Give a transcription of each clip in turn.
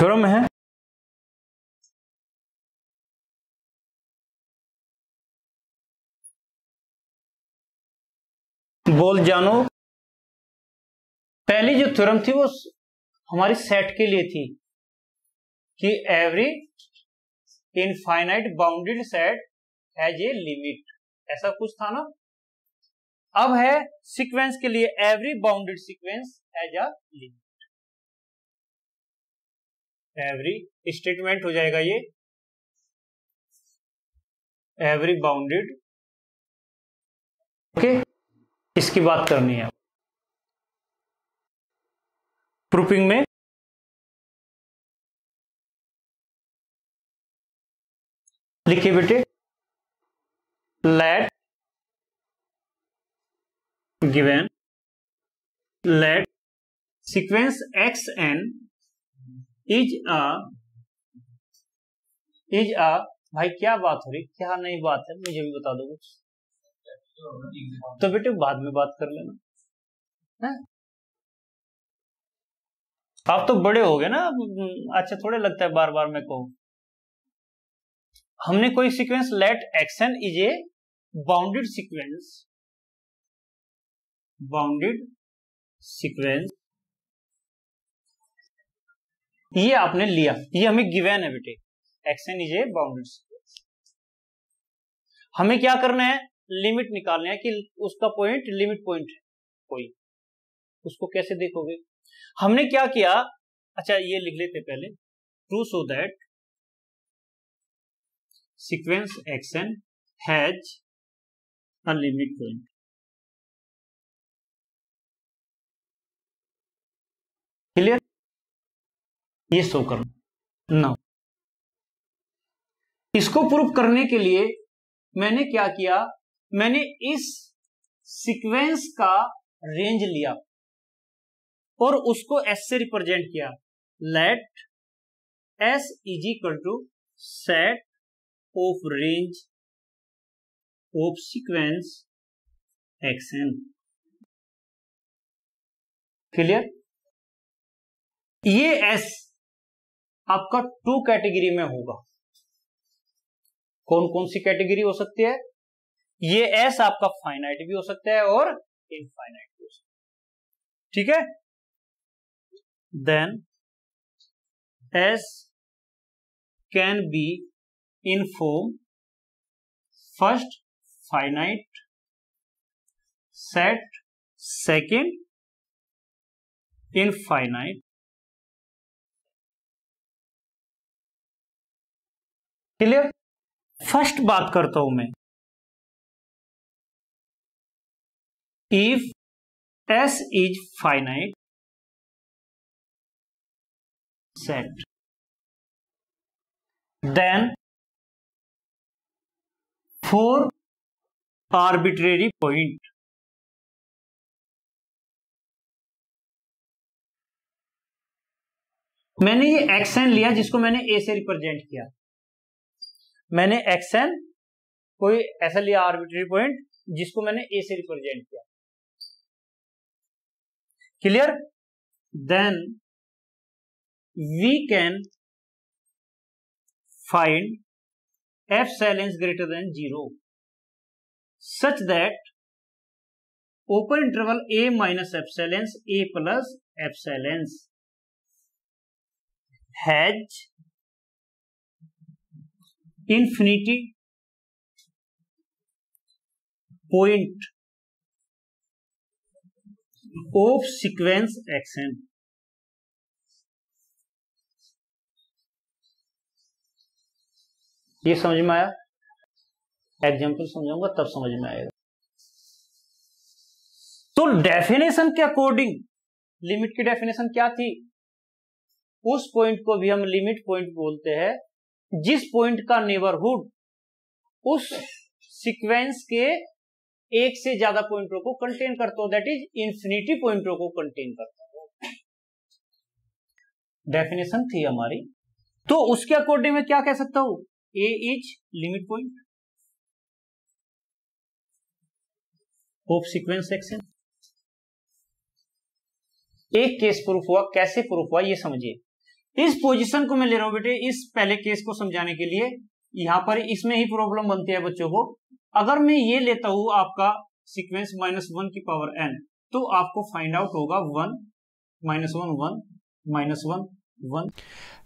Theorem है बोल्जानो। पहली जो थ्योरम थी वो हमारी सेट के लिए थी कि every infinite bounded set has a limit, ऐसा कुछ था ना। अब है सीक्वेंस के लिए every bounded sequence has a limit. Every statement हो जाएगा ये एवरी बाउंडेड, ओके। इसकी बात करनी है प्रूफिंग में। लिखिए बेटे, let given let sequence x n is a भाई क्या बात हो रही, क्या नई बात है, मुझे भी बता दो कुछ। तो बेटे बाद में बात कर लेना है? आप तो बड़े हो गए ना, अच्छा थोड़े लगता है बार बार मैं कहूं। हमने कोई sequence let x n is a bounded sequence ये आपने लिया, ये हमें गिवन है बेटे, x n is a bounded sequence. हमें क्या करना है, लिमिट निकालना है कि उसका पॉइंट लिमिट पॉइंट है कोई, उसको कैसे देखोगे। हमने क्या किया, अच्छा ये लिख लेते पहले, true so that sequence action has a limit point. Clear, ये शो करना ना। इसको प्रूफ करने के लिए मैंने क्या किया, मैंने इस सीक्वेंस का रेंज लिया और उसको एस से रिप्रेजेंट किया। Let S is equal to set of range of sequence x n. Clear, ये एस आपका टू कैटेगरी में होगा। कौन कौन सी कैटेगरी हो सकती है, ये एस आपका फाइनाइट भी हो सकता है और इनफाइनाइट भी हो सकता है, ठीक है। Then S can be in form first finite set, second infinite. Clear, first बात करता हूं मैं, if S is finite set then for arbitrary point मैंने ये एक्सन लिया जिसको मैंने ए से रिप्रेजेंट किया। मैंने एक्सन कोई ऐसा लिया आर्बिट्रेरी पॉइंट जिसको मैंने ए से रिप्रेजेंट किया। Clear, then we can find epsilon greater than 0 such that open interval A minus epsilon A plus epsilon has infinity point of sequence x n. ये समझ में आया, एग्जाम्पल समझाऊंगा तब समझ में आएगा। तो डेफिनेशन के अकॉर्डिंग लिमिट की डेफिनेशन क्या थी, उस पॉइंट को भी हम लिमिट पॉइंट बोलते हैं जिस पॉइंट का नेबरहुड उस सीक्वेंस के एक से ज्यादा पॉइंटों को कंटेन करता हो, दैट इज इंफिनिटी पॉइंटों को कंटेन करता हो। डेफिनेशन थी हमारी, तो उसके अकॉर्डिंग मैं क्या कह सकता हूं, a is limit point of sequence xn. एक केस प्रूफ हुआ, कैसे प्रूफ हुआ ये समझिए। इस पोजीशन को मैं ले रहा हूं बेटे इस पहले केस को समझाने के लिए। यहां पर इसमें ही प्रॉब्लम बनती है बच्चों को। अगर मैं ये लेता हूं आपका सीक्वेंस -1 की पावर n, तो आपको फाइंड आउट होगा 1 -1 1 -1 1।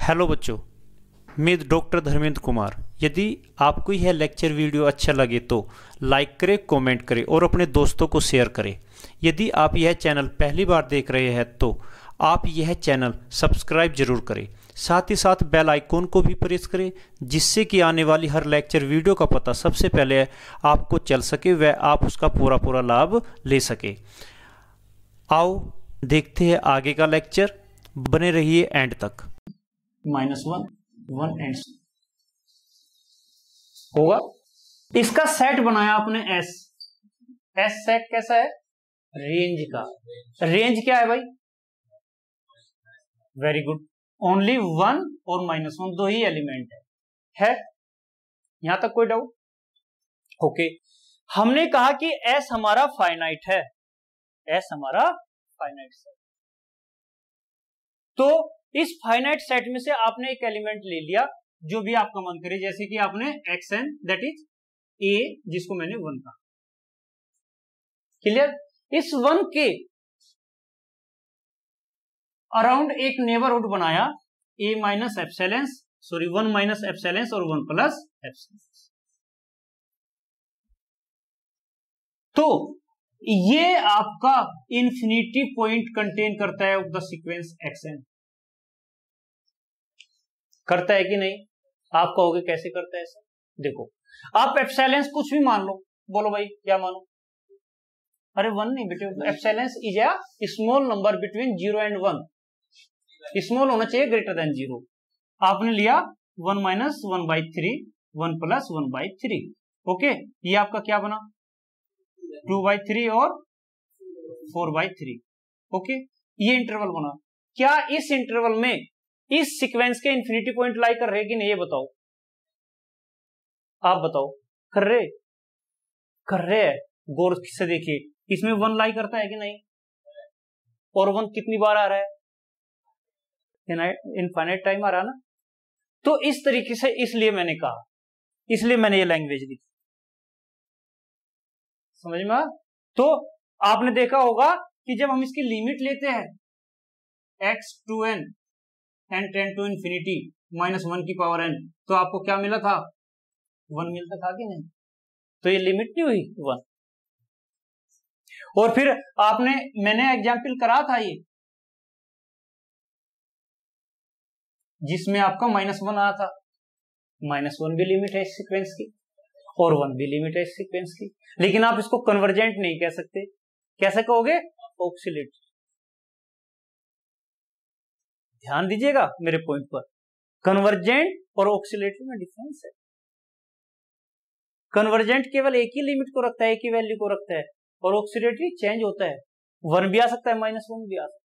हेलो बच्चों, मैं डॉक्टर धर्मेंद्र कुमार। यदि आपको यह लेक्चर वीडियो अच्छा लगे तो लाइक करें, कमेंट करें और अपने दोस्तों को शेयर करें। यदि आप यह चैनल पहली बार देख रहे हैं तो आप यह चैनल सब्सक्राइब जरूर करें, साथ ही साथ बेल आइकॉन को भी प्रेस करें, जिससे कि आने वाली हर लेक्चर वीडियो का पता सबसे पहले आपको चल सके व आप उसका पूरा लाभ ले सके। आओ देखते हैं आगे का लेक्चर, बने रहिए एंड तक। -1 1 एंड होगा। इसका सेट बनाया आपने एस सेट कैसा है? रेंज का। रेंज क्या है भाई? वेरी गुड, ओनली 1 और -1 दो ही एलिमेंट है? यहां तक कोई डाउट? ओके, हमने कहा कि एस हमारा फाइनाइट है, एस हमारा फाइनाइट सेट। तो इस फाइनाइट सेट में से आपने एक एलिमेंट ले लिया जो भी आपका मन करे, जैसे कि आपने xn दैट इज a, जिसको मैंने 1 कहा। क्लियर? इस 1 के अराउंड एक नेबरहुड बनाया a minus epsilon, sorry 1 minus epsilon और 1 प्लस एप्सिलॉन। तो ये आपका इंफिनिटी पॉइंट कंटेन करता है ऑफ द सीक्वेंस xn। करता है कि नहीं? आप कहोगे कैसे करता है ऐसा? देखो, आप एप्सिलॉन कुछ भी मान लो, बोलो भाई क्या मानो? अरे 1 नहीं बेटे, epsilon is a small number between 0 and 1। Small होना चाहिए, ग्रेटर देन 0। आपने लिया 1 माइनस 1/3, 1 प्लस 1/3। ओके, ये आपका क्या बना? 2/3 और 4/3। ओके, ये इंटरवल बना। क्या इस इंटरवल में इस सीक्वेंस के इंफिनिटी पॉइंट लाई कर रहे कि नहीं? ये बताओ, आप बताओ। कर रहे? कर रहे हैं। गौर से देखिए, इसमें 1 लाई करता है कि नहीं? और 1 कितनी बार आ रहा है? इनफाइनाइट टाइम आ रहा है ना। तो इस तरीके से, इसलिए मैंने कहा, इसलिए मैंने ये लैंग्वेज लिखी। समझ में आ? तो आपने देखा होगा कि जब हम इसकी लिमिट लेते हैं x to n and tend to infinity -1 की पावर n, तो आपको क्या मिला था? 1 मिलता था कि नहीं? तो ये लिमिट नहीं हुई 1। और फिर मैंने एग्जाम्पल करा था ये, जिसमें आपका -1 आया था। -1 भी लिमिट है इस सीक्वेंस की और 1 भी लिमिट है इस सीक्वेंस की, लेकिन आप इसको कन्वर्जेंट नहीं कह सकते। कैसे कहोगे? ऑक्सीलेटरी। ध्यान दीजिएगा मेरे पॉइंट पर, कन्वर्जेंट और ऑक्सीलेटरी में डिफरेंस है। कन्वर्जेंट केवल एक ही लिमिट को रखता है, एक ही वैल्यू को रखता है, और ऑक्सीलेटरी चेंज होता है। 1 भी आ सकता है, -1 भी आ सकता है।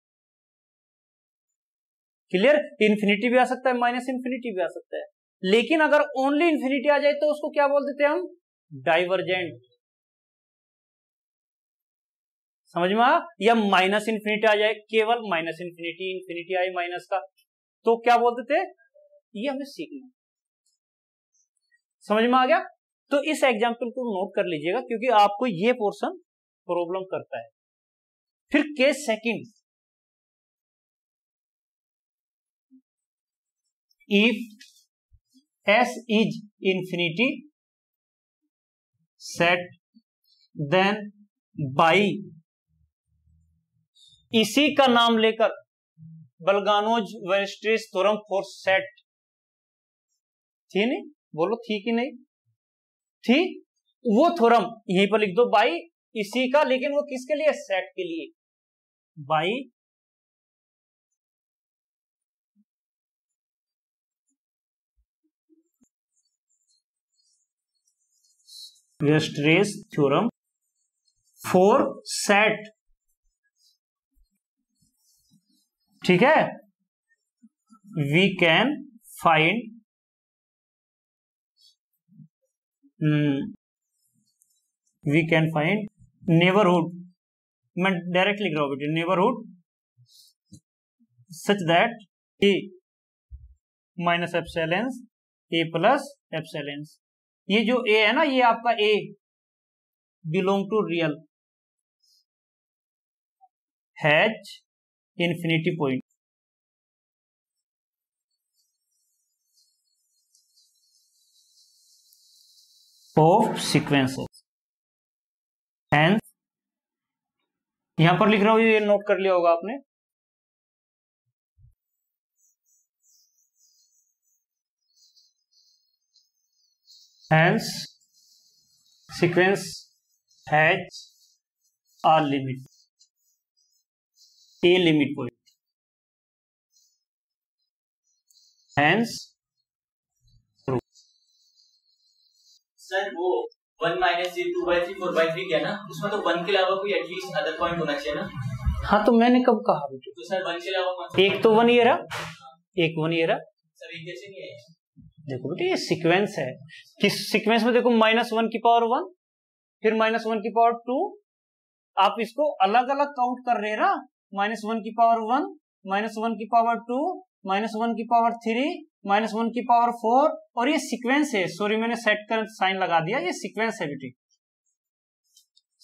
क्लियर? इंफिनिटी भी आ सकता है, माइनस इंफिनिटी भी आ सकता है। लेकिन अगर ओनली इंफिनिटी आ जाए तो उसको क्या बोल देते हैं हम? डाइवर्जेंट। समझ में आ? या माइनस इंफिनिटी आ जाए, केवल माइनस इंफिनिटी, इंफिनिटी आए माइनस का, तो क्या बोल देते हैं? ये हमें सीखना। समझ में आ गया? तो इस एग्जाम्पल को नोट कर लीजिएगा, क्योंकि आपको ये पोर्शन प्रॉब्लम करता है। फिर case second, if S is infinity set, then by इसी का नाम लेकर बलगानोज-वेरस्ट्रेस थ्योरम फॉर सेट थी नहीं? बोलो थी कि नहीं थी? वो थ्योरम यहीं पर लिख दो, बाई इसी का, लेकिन वो किसके लिए? सेट के लिए। By Weierstrass theorem for set. ठीक है? We can find neighbourhood. मैं डायरेक्ट लिख रहा हूं बेटे, neighbourhood such that minus epsilon A plus epsilon. ये जो ए है ना, ये आपका a belong to real has infinity point. Of sequences, hence यहां पर लिख रहा हूं, ये नोट कर लिया होगा आपने। Hence, sequence has a limit, a limit point. Hence, true. Sir वो 1 माइनस 2/3 4/3 क्या ना, उसमें तो 1 के अलावा कोई एटलीस्ट अदर पॉइंट होना चाहिए ना। हाँ, तो मैंने कब कहा बेटे? तो सर 1 के अलावा कौन सा? एक तो 1 ये रहा, एक 1 ये रहा। सर एक जैसे नहीं है। देखो बेटे, ये सीक्वेंस है। किस सीक्वेंस में देखो, -1 की पावर 1, फिर -1 की पावर 2। आप इसको अलग अलग काउंट कर रहे हैं ना, -1 की पावर 1, -1 की पावर 2, -1 की पावर 3, -1 की पावर 4, और ये सीक्वेंस है। सॉरी, मैंने सेट का साइन लगा दिया, ये सीक्वेंस है बेटे,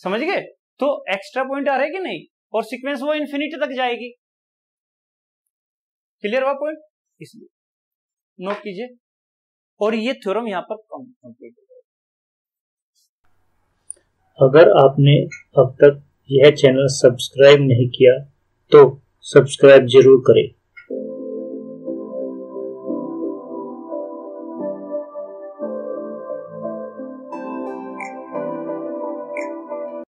समझ गए? तो एक्स्ट्रा पॉइंट आ रहा है कि नहीं, और सीक्वेंस वो इंफिनिटी तक जाएगी। क्लियर हुआ पॉइंट? इसलिए नोट कीजिए, और ये थ्योरम यहां पर कंप्लीट हो गया। अगर आपने अब तक यह चैनल सब्सक्राइब नहीं किया तो सब्सक्राइब जरूर करें।